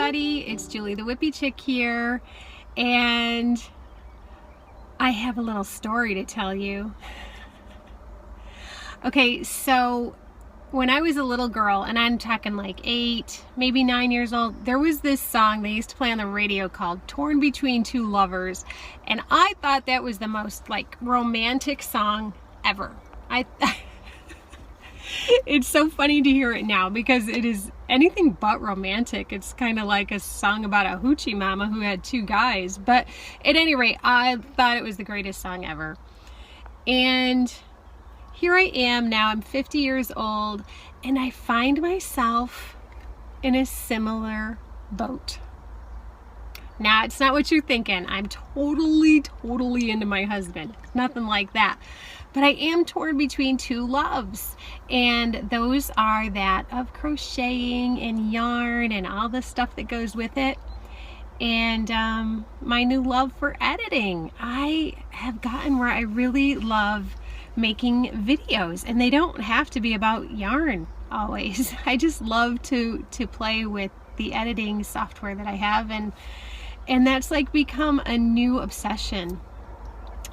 everybody, it's Julie the Whippy Chick here, and I have a little story to tell you. Okay, so when I was a little girl, and I'm talking like 8, maybe 9 years old, there was this song they used to play on the radio called Torn Between Two Lovers, and I thought that was the most like romantic song ever. It's so funny to hear it now because it is anything but romantic. It's kind of like a song about a hoochie mama who had 2 guys. But at any rate, I thought it was the greatest song ever. And here I am now, I'm 50 years old, and I find myself in a similar boat. Now, it's not what you're thinking. I'm totally into my husband. Nothing like that. But I am torn between 2 loves, and those are that of crocheting and yarn and all the stuff that goes with it, and my new love for editing. I have gotten where I really love making videos, and they don't have to be about yarn always. I just love to play with the editing software that I have, and that's like become a new obsession.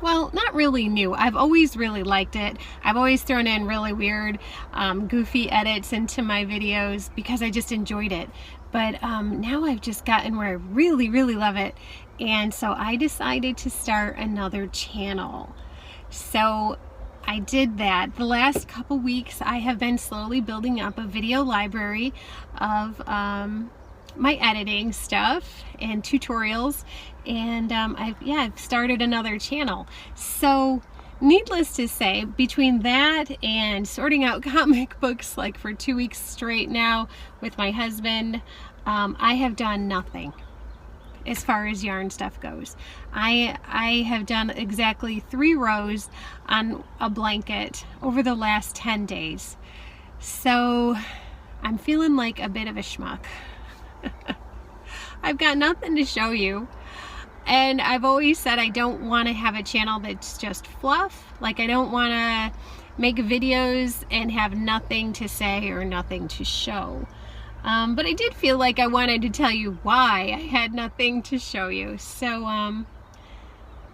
Well, not really new. I've always really liked it. I've always thrown in really weird, goofy edits into my videos because I just enjoyed it. But now I've just gotten where I really love it. And so I decided to start another channel. So I did that. The last couple weeks I have been slowly building up a video library of my editing stuff and tutorials, and I've started another channel. So needless to say, between that and sorting out comic books like for 2 weeks straight now with my husband, I have done nothing as far as yarn stuff goes. I have done exactly 3 rows on a blanket over the last 10 days. So I'm feeling like a bit of a schmuck. I've got nothing to show you, and I've always said I don't want to have a channel that's just fluff. Like, I don't want to make videos and have nothing to say or nothing to show. But I did feel like I wanted to tell you why I had nothing to show you. So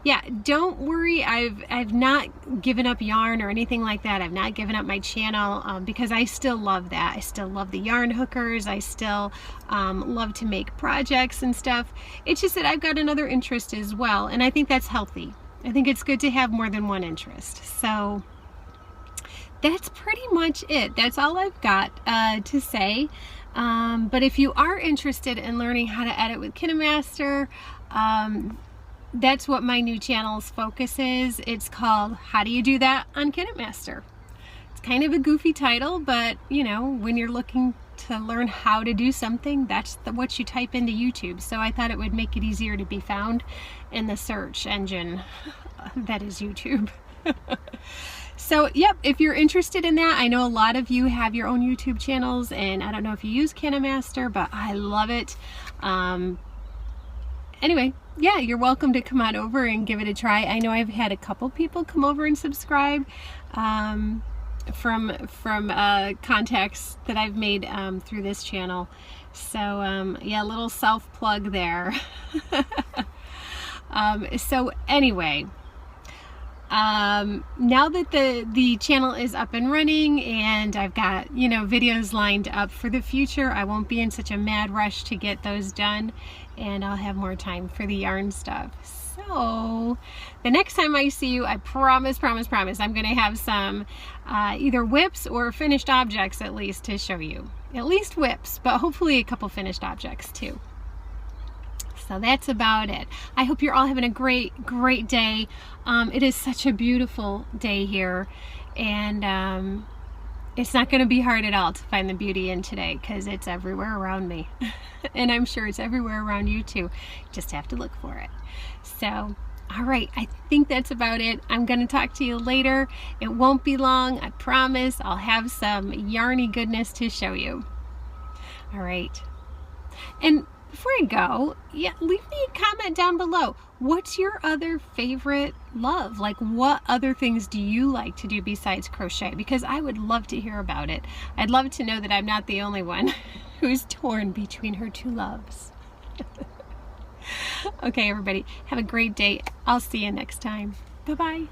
yeah, don't worry, I've not given up yarn or anything like that. I've not given up my channel because I still love that. I still love the yarn hookers. I still love to make projects and stuff. It's just that I've got another interest as well, and I think that's healthy. I think it's good to have more than one interest. So that's pretty much it. That's all I've got to say. But if you are interested in learning how to edit with KineMaster, that's what my new channel's focus is. It's called How Do You Do That on KineMaster. It's kind of a goofy title, but you know, when you're looking to learn how to do something, that's what you type into YouTube. So I thought it would make it easier to be found in the search engine that is YouTube. So yep, if you're interested in that, I know a lot of you have your own YouTube channels, and I don't know if you use KineMaster, but I love it. Anyway, yeah, you're welcome to come on over and give it a try. I know I've had a couple people come over and subscribe from contacts that I've made through this channel. So yeah, a little self-plug there. So anyway, now that the channel is up and running and I've got, you know, videos lined up for the future, I won't be in such a mad rush to get those done, and I'll have more time for the yarn stuff. So the next time I see you, I promise I'm going to have some either whips or finished objects at least to show you. At least whips, but hopefully a couple finished objects too. So that's about it. I hope you're all having a great day. It is such a beautiful day here, and it's not going to be hard at all to find the beauty in today because it's everywhere around me. And I'm sure it's everywhere around you too. Just have to look for it. So, all right, I think that's about it. I'm going to talk to you later. It won't be long, I promise. I'll have some yarny goodness to show you. All right. And before I go, yeah, leave me a comment down below. What's your other favorite love? Like, what other things do you like to do besides crochet? Because I would love to hear about it. I'd love to know that I'm not the only one. who's torn between her two loves. Okay, everybody, have a great day. I'll see you next time. Bye-bye.